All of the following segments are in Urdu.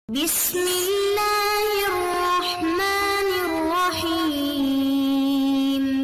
بسم اللہ الرحمن الرحیم۔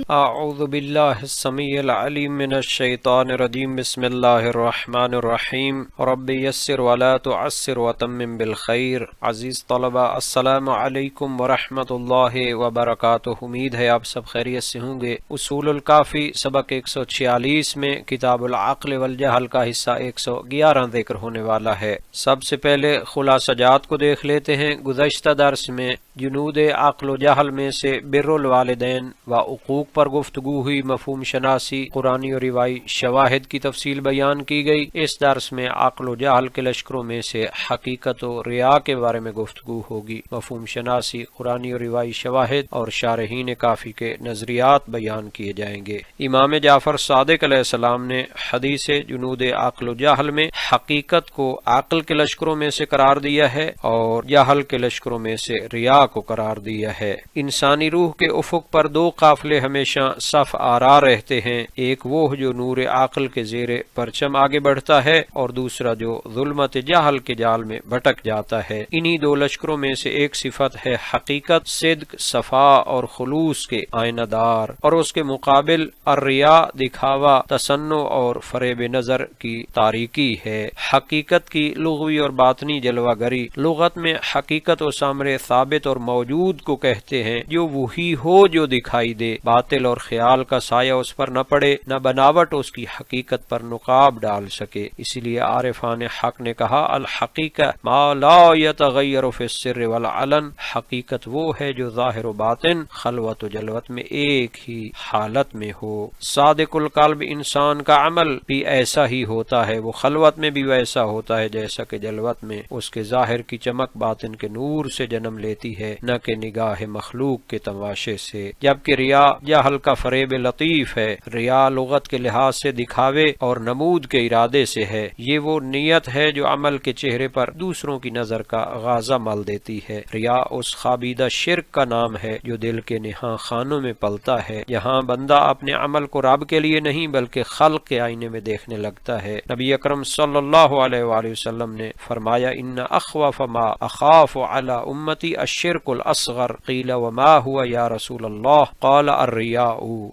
اعوذ باللہ السمیع العلیم من الشیطان الرجیم، بسم اللہ الرحمن الرحیم۔ رب یسر ولا تعسر وتمم بالخیر۔ عزیز طلبہ، السلام علیکم ورحمۃ اللہ وبرکاتہ۔ امید ہے آپ سب خیریت سے ہوں گے۔ اصول الکافی سبق 146 میں کتاب العقل والجہل کا حصہ 111 ذکر ہونے والا ہے۔ سب سے پہلے خلاصہ جات کو دیکھ لیتے ہیں۔ گزشتہ درس میں جنود عقل و جہل میں سے بر الوالدین و عقوق پر گفتگو ہوئی، مفہوم شناسی، قرآنی اور روایی شواہد کی تفصیل بیان کی گئی۔ اس درس میں عقل و جہل کے لشکروں میں سے حقیقت و ریا کے بارے میں گفتگو ہوگی، مفہوم شناسی، قرآنی اور روایی شواہد اور شارحین کافی کے نظریات بیان کیے جائیں گے۔ امام جعفر صادق علیہ السلام نے حدیث جنود عقل و جہل میں حقیقت کو عقل کے لشکروں میں سے قرار دیا ہے اور جہل کے لشکروں میں سے ریا کو قرار دیا ہے۔ انسانی روح کے افق پر دو قافلے ہمیشہ صف آرا رہتے ہیں، ایک وہ جو نور عقل کے زیر پرچم آگے بڑھتا ہے اور دوسرا جو ظلمت جہل کے جال میں بھٹک جاتا ہے۔ انہی دو لشکروں میں سے ایک صفت ہے حقیقت، صدق، صفا اور خلوص کے آئینہ دار، اور اس کے مقابل الریا، دکھاوا، تصنع اور فریب نظر کی تاریکی ہے۔ حقیقت کی لغوی اور باطنی جلوہ گری۔ لغت میں حقیقت و سامر ثابت اور موجود کو کہتے ہیں، جو وہی ہو جو دکھائی دے، باطل اور خیال کا سایہ اس پر نہ پڑے، نہ بناوٹ اس کی حقیقت پر نقاب ڈال سکے۔ اسی لیے عارفان حق نے کہا الحقیقہ ما لا یتغیر فی السر والعلن، حقیقت وہ ہے جو ظاہر و باطن، خلوت و جلوت میں ایک ہی حالت میں ہو۔ صادق القلب انسان کا عمل بھی ایسا ہی ہوتا ہے، وہ خلوت میں بھی ویسا ہوتا ہے جیسا کہ جلوت میں اس کے ظاہر کی چمک باطن کے نور سے جنم لیتی ہے، نہ کہ نگاہ مخلوق کے تماشے سے۔ جبکہ ریا جہل کا فریب لطیف ہے۔ ریا لغت کے لحاظ سے دکھاوے اور نمود کے ارادے سے ہے۔ یہ وہ نیت ہے جو عمل کے چہرے پر دوسروں کی نظر کا غازہ مل دیتی ہے۔ ریا اس خابیدہ شرک کا نام ہے جو دل کے نہاں خانوں میں پلتا ہے، جہاں بندہ اپنے عمل کو رب کے لیے نہیں بلکہ خلق کے آئینے میں دیکھنے لگتا ہے۔ نبی اکرم صلی اللہ علیہ وآلہ وسلم نے فرمایا ان اخوف ما اخاف علی امتی الشرک الاصغر، قیل وما ہوا یا رسول اللہ، قال الریا۔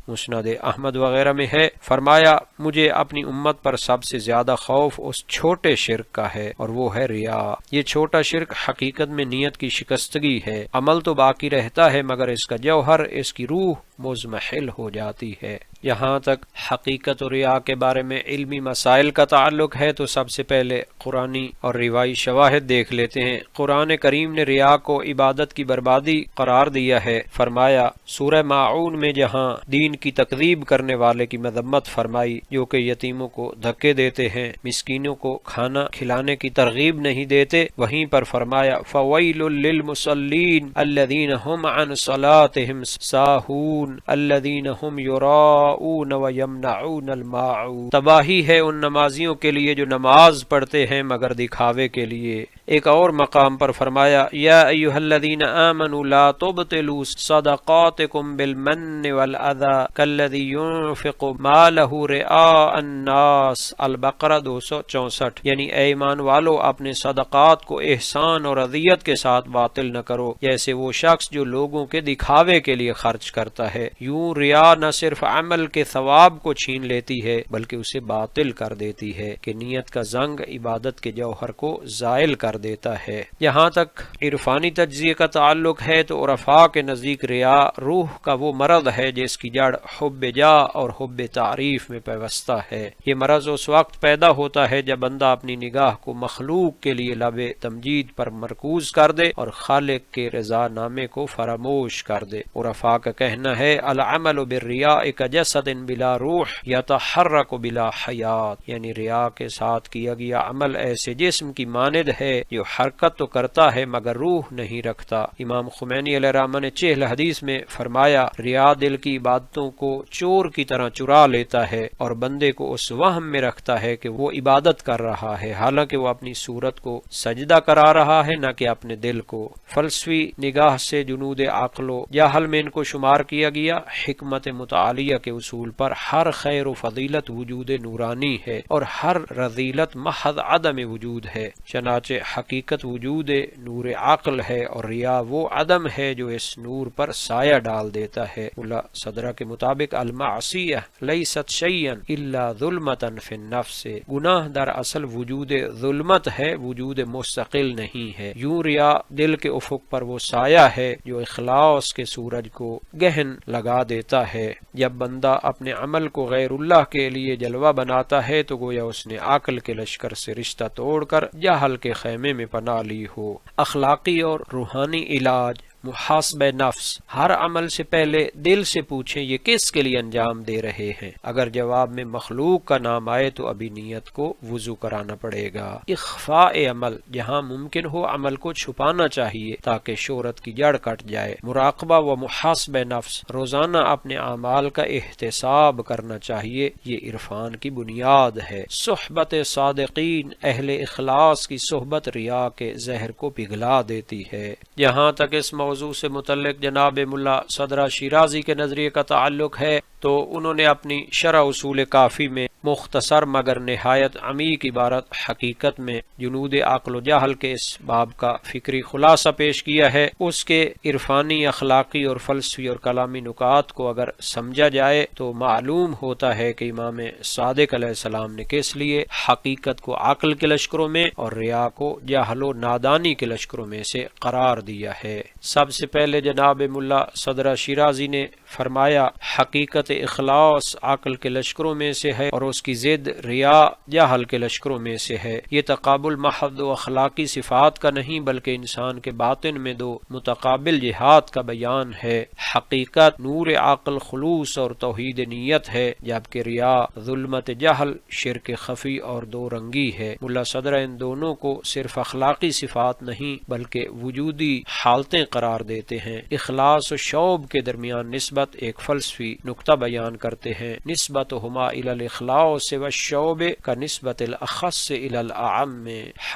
مسند احمد وغیرہ میں ہے، فرمایا مجھے اپنی امت پر سب سے زیادہ خوف اس چھوٹے شرک کا ہے اور وہ ہے ریا۔ یہ چھوٹا شرک حقیقت میں نیت کی شکستگی ہے۔ عمل تو باقی رہتا ہے مگر اس کا جوہر، اس کی روح مضمحل ہو جاتی ہے۔ یہاں تک حقیقت اور ریا کے بارے میں علمی مسائل کا تعلق ہے تو سب سے پہلے قرآنی اور روایی شواہد دیکھ لیتے ہیں۔ قرآن کریم نے ریا کو عبادت کی بربادی قرار دیا ہے۔ فرمایا سورہ ماعون میں جہاں دین کی تکذیب کرنے والے کی مذمت فرمائی جو کہ یتیموں کو دھکے دیتے ہیں، مسکینوں کو کھانا کھلانے کی ترغیب نہیں دیتے، وہیں پر فرمایا فویل للمصلین الذین هم عن صلاتهم ساہون الذین هم یراؤون ویمنعون الماعون، تباہی ہے ان نمازیوں کے لیے جو نماز پڑھتے ہیں مگر دکھاوے کے لیے۔ ایک اور مقام پر فرمایا یا ایھا الذین آمنوا لا تبطلوا صدقاتکم بالمن والاذی کالذی ينفق مالہ رئاء الناس، البقرہ 264۔ یعنی اے ایمان والو اپنے صدقات کو احسان اور اذیت کے ساتھ باطل نہ کرو، جیسے وہ شخص جو لوگوں کے دکھاوے کے لیے خرچ کرتا ہے۔ یوں ریا نہ صرف عمل کے ثواب کو چھین لیتی ہے بلکہ اسے باطل کر دیتی ہے کہ نیت کا زنگ عبادت کے جوہر کو زائل کر دیتا ہے۔ یہاں تک عرفانی تجزیے کا تعلق ہے تو عرفاء کے نزدیک ریا روح کا وہ مرض ہے جس کی جڑ حب جاہ اور حب تعریف میں پیوستہ ہے۔ یہ مرض اس وقت پیدا ہوتا ہے جب بندہ اپنی نگاہ کو مخلوق کے لیے لب تمجید پر مرکوز کر دے اور خالق کے رضا نامے کو فراموش کر دے۔ عرفاء کا کہنا ہے العمل بالریاء کجسد بلا روح یتحرک بلا حیات، یعنی ریا کے ساتھ کیا گیا عمل ایسے جسم کی مانند ہے جو حرکت تو کرتا ہے مگر روح نہیں رکھتا۔ امام خمینی علیہ الرحمہ نے چہل حدیث میں فرمایا ریا دل کی عبادتوں کو چور کی طرح چرا لیتا ہے اور بندے کو اس وہم میں رکھتا ہے کہ وہ عبادت کر رہا ہے حالانکہ وہ اپنی صورت کو سجدہ کرا رہا ہے نہ کہ اپنے دل کو۔ فلسفی نگاہ سے جنود عقل و جہل میں ان کو شمار کیا گیا۔ حکمت متعالیہ کے اصول پر ہر خیر و فضیلت وجود نورانی ہے اور ہر رذیلت محض عدم وجود ہے، چنانچہ حقیقت وجود نور عقل ہے اور ریا وہ عدم ہے جو اس نور پر سایہ ڈال دیتا ہے۔ ملا صدرہ کے مطابق المعصیہ لیست شیئا الا ظلمتا فی النفس، گناہ در اصل وجود ظلمت ہے، وجود مستقل نہیں ہے۔ یوں ریا دل کے افق پر وہ سایہ ہے جو اخلاص کے سورج کو گہن لگا دیتا ہے۔ جب بندہ اپنے عمل کو غیر اللہ کے لیے جلوہ بناتا ہے تو گویا اس نے عقل کے لشکر سے رشتہ توڑ کر جہل کے خیمے میں پناہ لی ہو۔ اخلاقی اور روحانی علاج محاسبہ نفس، ہر عمل سے پہلے دل سے پوچھیں یہ کس کے لیے انجام دے رہے ہیں۔ اگر جواب میں مخلوق کا نام آئے تو ابھی نیت کو وضو کرانا پڑے گا۔ اخفاء عمل، جہاں ممکن ہو عمل کو چھپانا چاہیے تاکہ شہرت کی جڑ کٹ جائے۔ مراقبہ و محاسبہ نفس، روزانہ اپنے اعمال کا احتساب کرنا چاہیے، یہ عرفان کی بنیاد ہے۔ صحبت صادقین، اہل اخلاص کی صحبت ریا کے زہر کو پگھلا دیتی ہے۔ جہاں تک اس موضوع سے متعلق جناب ملا صدرہ شیرازی کے نظریے کا تعلق ہے تو انہوں نے اپنی شرح اصول کافی میں مختصر مگر نہایت عمیق عبارت حقیقت میں جنود عقل و جہل کے اس باب کا فکری خلاصہ پیش کیا ہے۔ اس کے عرفانی، اخلاقی اور فلسفی اور کلامی نکات کو اگر سمجھا جائے تو معلوم ہوتا ہے کہ امام صادق علیہ السلام نے کس لیے حقیقت کو عقل کے لشکروں میں اور ریا کو جہل و نادانی کے لشکروں میں سے قرار دیا ہے۔ سب سے پہلے جناب ملا صدرہ شیرازی نے فرمایا حقیقت اخلاص عقل کے لشکروں میں سے ہے اور اس کی ضد ریا جہل کے لشکروں میں سے ہے۔ یہ تقابل محض و اخلاقی صفات کا نہیں بلکہ انسان کے باطن میں دو متقابل جہات کا بیان ہے۔ حقیقت نور عقل، خلوص اور توحید نیت ہے، جبکہ ریا ظلمت جہل، شرک خفی اور دو رنگی ہے۔ ملا صدرہ ان دونوں کو صرف اخلاقی صفات نہیں بلکہ وجودی حالتیں قرار دیتے ہیں۔ اخلاص و شوب کے درمیان نسبت ایک فلسفی نقطہ بیان کرتے ہیں۔ نسبتہما الی الاخلاص والشوب کا نسبت الاخص الی الاعم،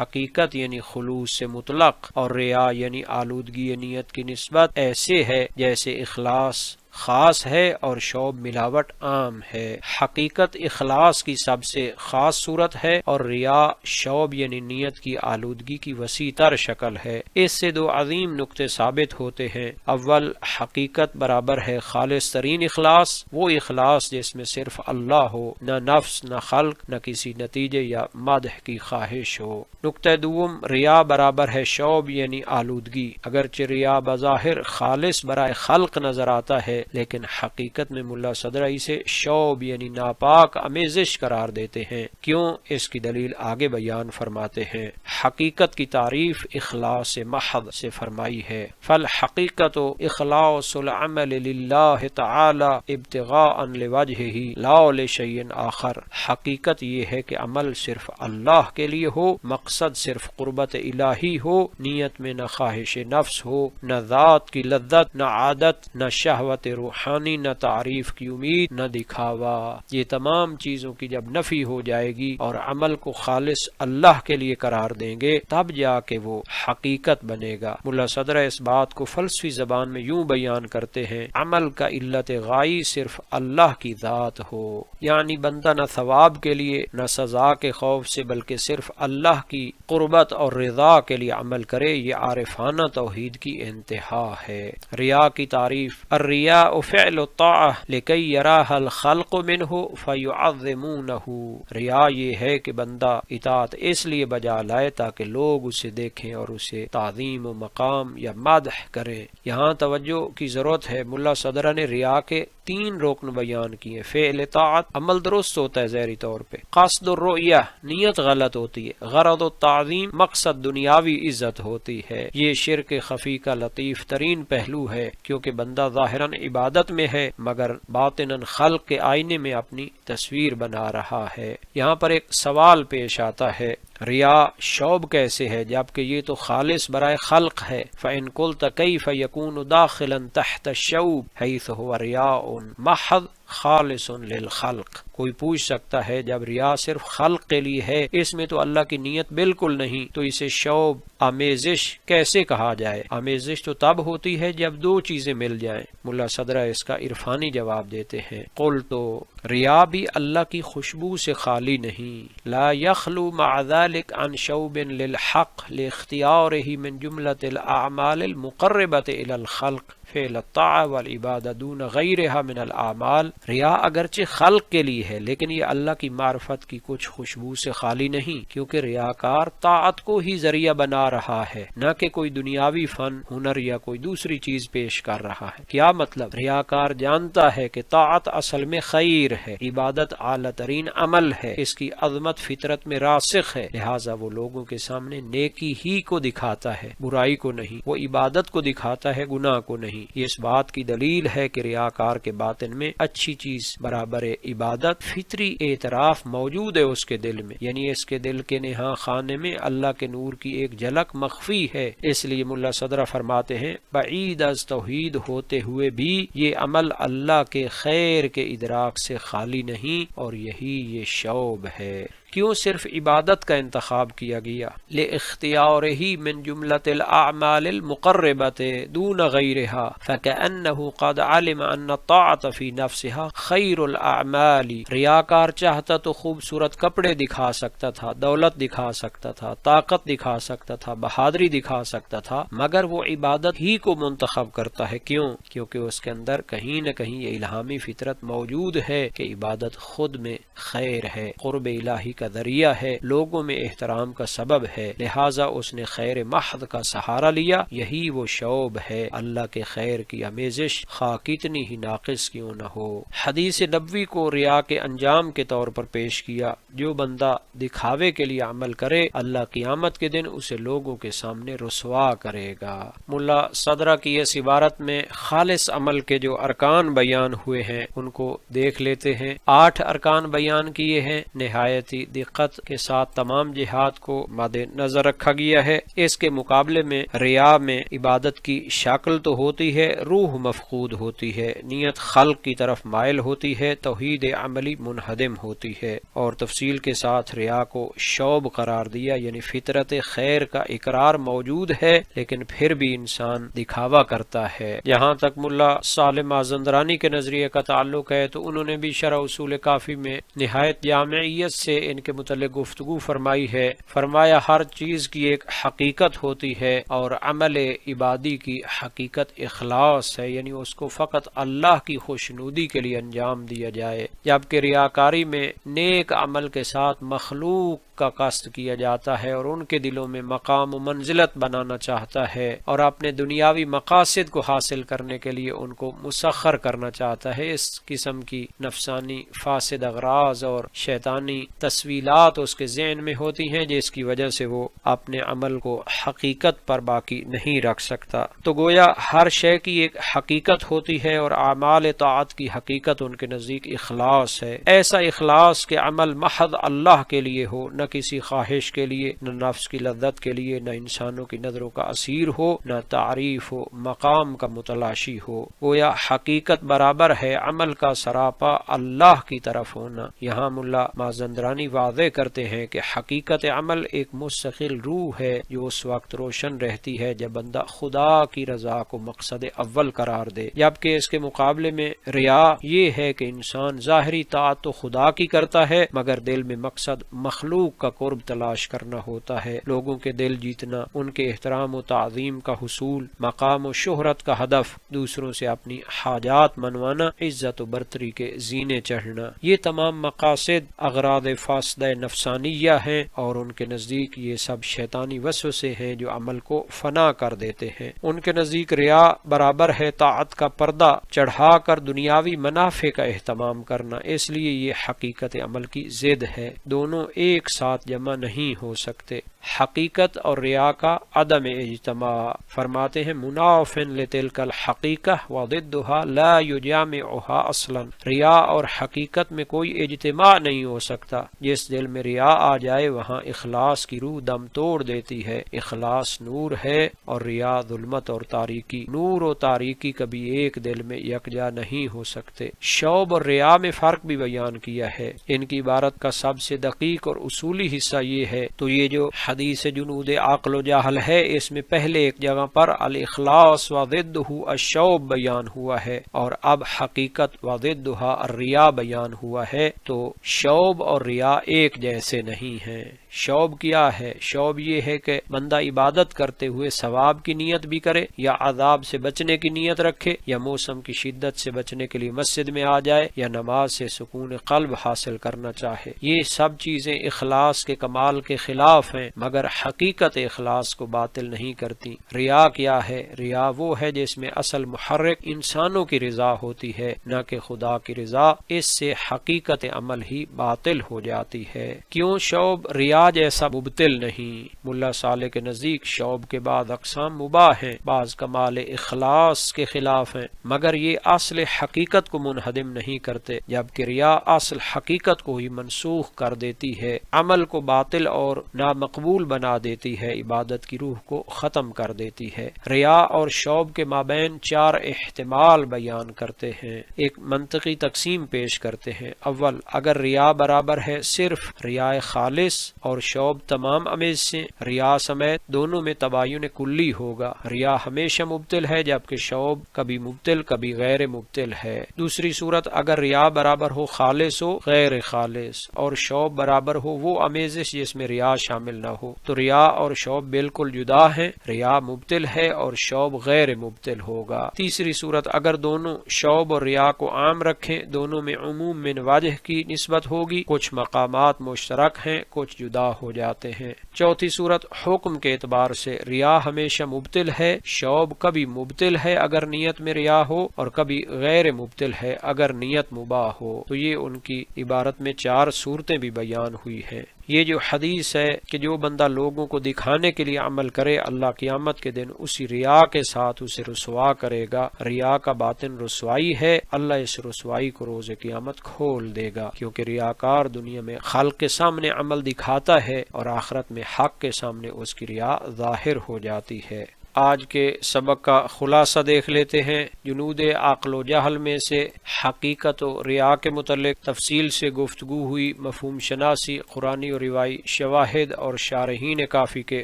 حقیقت یعنی خلوص سے مطلق اور ریا یعنی آلودگی نیت کی نسبت ایسے ہے جیسے اخلاص خاص ہے اور شوب ملاوٹ عام ہے۔ حقیقت اخلاص کی سب سے خاص صورت ہے اور ریا شوب یعنی نیت کی آلودگی کی وسیع تر شکل ہے۔ اس سے دو عظیم نقطے ثابت ہوتے ہیں۔ اول، حقیقت برابر ہے خالص ترین اخلاص، وہ اخلاص جس میں صرف اللہ ہو، نہ نفس، نہ خلق، نہ کسی نتیجے یا مدح کی خواہش ہو۔ نقطہ دوم، ریا برابر ہے شوب یعنی آلودگی، اگرچہ ریا بظاہر خالص برائے خلق نظر آتا ہے لیکن حقیقت میں ملا صدرہ اسے شوب یعنی ناپاک آمیزش قرار دیتے ہیں۔ کیوں؟ اس کی دلیل آگے بیان فرماتے ہیں۔ حقیقت کی تعریف اخلاص محض سے فرمائی ہے۔ فالحقیقت اخلاص العمل للہ تعالی ابتغاء لوجہہ لا لشیء آخر، حقیقت یہ ہے کہ عمل صرف اللہ کے لیے ہو، مقصد صرف قربت الہی ہو، نیت میں نہ خواہش نفس ہو، نہ ذات کی لذت، نہ عادت، نہ شہوت روحانی، نہ تعریف کی امید، نہ دکھاوا۔ یہ تمام چیزوں کی جب نفی ہو جائے گی اور عمل کو خالص اللہ کے لیے قرار دیں گے تب جا کے وہ حقیقت بنے گا۔ ملا صدرہ اس بات کو فلسفی زبان میں یوں بیان کرتے ہیں، عمل کا علت غائی صرف اللہ کی ذات ہو، یعنی بندہ نہ ثواب کے لیے نہ سزا کے خوف سے بلکہ صرف اللہ کی قربت اور رضا کے لیے عمل کرے، یہ عارفانہ توحید کی انتہا ہے۔ ریا کی تعریف، الرياء فعل الطاعة لكي يراها الخلق منه فيعظمونه، ریا یہ ہے کہ بندہ اطاعت اس لیے بجا لائے تاکہ لوگ اسے دیکھیں اور اسے تعظیم و مقام یا مدح کریں۔ یہاں توجہ کی ضرورت ہے، ملا صدرہ نے ریا کے تین رکن بیان کیے۔ فعل طاعت، عمل درست ہوتا ہے ظاہری طور پہ، قصد الرؤیہ، نیت غلط ہوتی ہے، غرض التعظیم، مقصد دنیاوی عزت ہوتی ہے۔ یہ شرک خفی کا لطیف ترین پہلو ہے کیونکہ بندہ ظاہراً عبادت میں ہے مگر باطناً خلق کے آئینے میں اپنی تصویر بنا رہا ہے۔ یہاں پر ایک سوال پیش آتا ہے، ریا شعب کیسے ہے جبکہ یہ تو خالص برائے خلق ہے؟ فَإِن قُلْتَ كَيْفَ يَكُونُ دَاخِلًا تَحْتَ الشَّوْبِ حَيْثُ هُوَ رِيَاءٌ مَحْضٌ خالص للخلق۔ کوئی پوچھ سکتا ہے جب ریا صرف خلق کے لیے ہے، اس میں تو اللہ کی نیت بالکل نہیں، تو اسے شعب آمیزش کیسے کہا جائے؟ آمیزش تو تب ہوتی ہے جب دو چیزیں مل جائیں۔ ملا صدرہ اس کا عرفانی جواب دیتے ہیں، قل تو ریا بھی اللہ کی خوشبو سے خالی نہیں، لا یخلو مع ذلك عن شوب للحق لاختیارہ من جملۃ الاعمال المقربۃ الی الخلق فعل الطاعہ والعبادہ دون غیرہا من الاعمال۔ ریا اگرچہ خلق کے لیے ہے لیکن یہ اللہ کی معرفت کی کچھ خوشبو سے خالی نہیں، کیونکہ ریاکار طاعت کو ہی ذریعہ بنا رہا ہے، نہ کہ کوئی دنیاوی فن، ہنر یا کوئی دوسری چیز پیش کر رہا ہے۔ کیا مطلب؟ ریاکار جانتا ہے کہ طاعت اصل میں خیر ہے، عبادت اعلیٰ ترین عمل ہے، اس کی عظمت فطرت میں راسخ ہے، لہٰذا وہ لوگوں کے سامنے نیکی ہی کو دکھاتا ہے، برائی کو نہیں، وہ عبادت کو دکھاتا ہے، گناہ کو نہیں۔ یہ اس بات کی دلیل ہے کہ ریاکار کے باطن میں اچھی چیز برابر عبادت فطری اعتراف موجود ہے اس کے دل میں، یعنی اس کے دل کے نہاں خانے میں اللہ کے نور کی ایک جھلک مخفی ہے۔ اس لیے ملا صدرہ فرماتے ہیں بعید از توحید ہوتے ہوئے بھی یہ عمل اللہ کے خیر کے ادراک سے خالی نہیں، اور یہی یہ شعب ہے۔ کیوں صرف عبادت کا انتخاب کیا گیا؟ لاختیارہ من جملۃ الاعمال المقربۃ دون غیرہا فکأنہ قد علم ان الطاعۃ فی نفسہا خیر الاعمال۔ ریاکار چاہتا تو خوبصورت کپڑے دکھا سکتا تھا، دولت دکھا سکتا تھا، طاقت دکھا سکتا تھا، بہادری دکھا سکتا تھا، مگر وہ عبادت ہی کو منتخب کرتا ہے۔ کیوں؟ کیونکہ اس کے اندر کہیں نہ کہیں یہ الہامی فطرت موجود ہے کہ عبادت خود میں خیر ہے، قرب الہی کا ذریعہ ہے، لوگوں میں احترام کا سبب ہے، لہٰذا اس نے خیر محض کا سہارا لیا۔ یہی وہ شعب ہے، اللہ کے خیر کی آمیزش خواہ کتنی ہی ناقص کیوں نہ ہو۔ حدیث نبوی کو ریا کے انجام کے طور پر پیش کیا، جو بندہ دکھاوے کے لیے عمل کرے اللہ قیامت کے دن اسے لوگوں کے سامنے رسوا کرے گا۔ ملا صدرہ کی اس عبارت میں خالص عمل کے جو ارکان بیان ہوئے ہیں ان کو دیکھ لیتے ہیں۔ 8 ارکان بیان کیے ہیں، نہایت ہی دقت کے ساتھ تمام جہات کو مد نظر رکھا گیا ہے۔ اس کے مقابلے میں ریا میں عبادت کی شکل تو ہوتی ہے، روح مفقود ہوتی ہے، نیت خلق کی طرف مائل ہوتی ہے، توحید عملی منہدم ہوتی ہے، اور تفصیل کے ساتھ ریا کو شعب قرار دیا، یعنی فطرت خیر کا اقرار موجود ہے لیکن پھر بھی انسان دکھاوا کرتا ہے۔ جہاں تک ملا صالح مازندرانی کے نظریے کا تعلق ہے تو انہوں نے بھی شرح اصول کافی میں نہایت جامعیت سے ان کے متعلق گفتگو فرمائی ہے۔ فرمایا ہر چیز کی ایک حقیقت ہوتی ہے اور عمل عبادی کی حقیقت اخلاص ہے، یعنی اس کو فقط اللہ کی خوشنودی کے لیے انجام دیا جائے، جبکہ ریاکاری میں نیک عمل کے ساتھ مخلوق کا قصد کیا جاتا ہے اور ان کے دلوں میں مقام و منزلت بنانا چاہتا ہے اور اپنے دنیاوی مقاصد کو حاصل کرنے کے لیے ان کو مسخر کرنا چاہتا ہے۔ اس قسم کی نفسانی فاسد اغراض اور شیطانی تسویلات اس کے ذہن میں ہوتی ہیں جس کی وجہ سے وہ اپنے عمل کو حقیقت پر باقی نہیں رکھ سکتا۔ تو گویا ہر شے کی ایک حقیقت ہوتی ہے اور اعمال طاعت کی حقیقت ان کے نزدیک اخلاص ہے، ایسا اخلاص کہ عمل محض اللہ کے لیے ہو، نہ کسی خواہش کے لیے، نہ نفس کی لذت کے لیے، نہ انسانوں کی نظروں کا اسیر ہو، نہ تعریف و مقام کا متلاشی ہو۔ گویا حقیقت برابر ہے عمل کا سراپا اللہ کی طرف ہونا۔ یہاں ملا مازندرانی واضح کرتے ہیں کہ حقیقت عمل ایک مستقل روح ہے جو اس وقت روشن رہتی ہے جب بندہ خدا کی رضا کو مقصد اول قرار دے، جبکہ اس کے مقابلے میں ریا یہ ہے کہ انسان ظاہری طاعت تو خدا کی کرتا ہے مگر دل میں مقصد مخلوق کا قرب تلاش کرنا ہوتا ہے، لوگوں کے دل جیتنا، ان کے احترام و تعظیم کا حصول، مقام و شہرت کا ہدف، دوسروں سے اپنی حاجات منوانا، عزت و برتری کے زینے چڑھنا، یہ تمام مقاصد اغراض فاسدہ نفسانیہ ہیں اور ان کے نزدیک یہ سب شیطانی وسوسے ہیں جو عمل کو فنا کر دیتے ہیں۔ ان کے نزدیک ریا برابر ہے طاعت کا پردہ چڑھا کر دنیاوی منافع کا اہتمام کرنا، اس لیے یہ حقیقت عمل کی ضد ہے، دونوں ایک ساتھ جمع نہیں ہو سکتے۔ حقیقت اور ریا کا عدم اجتماع۔ فرماتے ہیں مناف لتلک الحقیقہ وضدها لا یجامعها اصلا، ریا اور حقیقت میں کوئی اجتماع نہیں ہو سکتا۔ جس دل میں ریا آ جائے وہاں اخلاص کی روح دم توڑ دیتی ہے۔ اخلاص نور ہے اور ریا ظلمت اور تاریکی۔ نور و تاریکی کبھی ایک دل میں یکجا نہیں ہو سکتے۔ شعب اور ریا میں فرق بھی بیان کیا ہے۔ ان کی عبارت کا سب سے دقیق اور اصولی حصہ یہ ہے تو یہ جو حدیث جنود عقل و جہل ہے اس میں پہلے ایک جگہ پر الاخلاص و ضدہ الشعب بیان ہوا ہے اور اب حقیقت و ضدہ الریا بیان ہوا ہے، تو شعب اور ریا ایک جیسے نہیں ہیں۔ شعب کیا ہے؟ شعب یہ ہے کہ بندہ عبادت کرتے ہوئے ثواب کی نیت بھی کرے، یا عذاب سے بچنے کی نیت رکھے، یا موسم کی شدت سے بچنے کے لیے مسجد میں آ جائے، یا نماز سے سکون قلب حاصل کرنا چاہے۔ یہ سب چیزیں اخلاص کے کمال کے خلاف ہیں، مگر حقیقت اخلاص کو باطل نہیں کرتی۔ ریا کیا ہے؟ ریا وہ ہے جس میں اصل محرک انسانوں کی رضا ہوتی ہے نہ کہ خدا کی رضا۔ اس سے حقیقت عمل ہی باطل ہو جاتی ہے۔ کیوں شعب ریا جیسا مبتل نہیں؟ ملا صالح کے نزدیک شعب کے بعد اقسام مباح ہیں، بعض کمال اخلاص کے خلاف ہیں، مگر یہ اصل حقیقت کو منہدم نہیں کرتے، جبکہ ریا اصل حقیقت کو ہی منسوخ کر دیتی ہے، عمل کو باطل اور نامقبول بنا دیتی ہے، عبادت کی روح کو ختم کر دیتی ہے۔ ریا اور شعب کے مابین چار احتمال بیان کرتے ہیں، ایک منطقی تقسیم پیش کرتے ہیں۔ اول، اگر ریا برابر ہے صرف ریا خالص اور شعب تمام امیز سے، ریا سمیت دونوں میں تباین کلی ہوگا۔ ریا ہمیشہ مبتل ہے جبکہ شعب کبھی مبتل کبھی غیر مبتل ہے۔ دوسری صورت، اگر ریا برابر ہو خالص ہو غیر خالص، اور شعب برابر ہو وہ امیزش جس میں ریا شامل نہ ہو، تو ریا اور شعب بالکل جدا ہیں، ریا مبتل ہے اور شعب غیر مبتل ہوگا۔ تیسری صورت، اگر دونوں شعب اور ریا کو عام رکھیں، دونوں میں عموم من وجہ کی نسبت ہوگی، کچھ مقامات مشترک ہیں کچھ جدا ہو جاتے ہیں۔ چوتھی صورت، حکم کے اعتبار سے ریا ہمیشہ مبتل ہے، شعب کبھی مبتل ہے اگر نیت میں ریا ہو، اور کبھی غیر مبتل ہے اگر نیت مباح ہو۔ تو یہ ان کی عبارت میں چار صورتیں بھی بیان ہوئی ہیں۔ یہ جو حدیث ہے کہ جو بندہ لوگوں کو دکھانے کے لیے عمل کرے، اللہ قیامت کے دن اسی ریا کے ساتھ اسے رسوا کرے گا۔ ریا کا باطن رسوائی ہے، اللہ اس رسوائی کو روز قیامت کھول دے گا، کیونکہ ریاکار دنیا میں خلق کے سامنے عمل دکھاتا ہے اور آخرت میں حق کے سامنے اس کی ریا ظاہر ہو جاتی ہے۔ آج کے سبق کا خلاصہ دیکھ لیتے ہیں۔ جنود عقل و جہل میں سے حقیقت و ریا کے متعلق تفصیل سے گفتگو ہوئی، مفہوم شناسی، قرآنی اور روایی شواہد اور شارحین کافی کے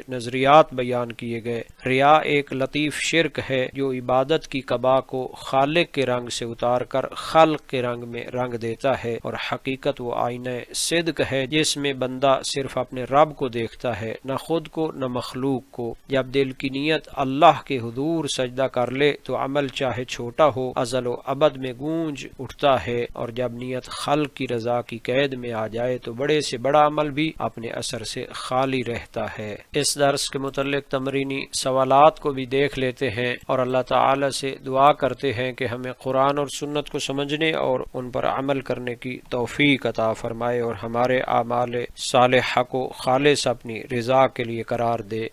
نظریات بیان کیے گئے۔ ریا ایک لطیف شرک ہے جو عبادت کی قبا کو خالق کے رنگ سے اتار کر خلق کے رنگ میں رنگ دیتا ہے، اور حقیقت وہ آئینہ صدق ہے جس میں بندہ صرف اپنے رب کو دیکھتا ہے، نہ خود کو نہ مخلوق کو۔ جب دل کی نیت اللہ کے حضور سجدہ کر لے تو عمل چاہے چھوٹا ہو ازل و ابد میں گونج اٹھتا ہے، اور جب نیت خلق کی رضا کی قید میں آ جائے تو بڑے سے بڑا عمل بھی اپنے اثر سے خالی رہتا ہے۔ اس درس کے متعلق تمرینی سوالات کو بھی دیکھ لیتے ہیں اور اللہ تعالی سے دعا کرتے ہیں کہ ہمیں قرآن اور سنت کو سمجھنے اور ان پر عمل کرنے کی توفیق عطا فرمائے اور ہمارے اعمال صالحہ کو خالص اپنی رضا کے لیے قرار دے۔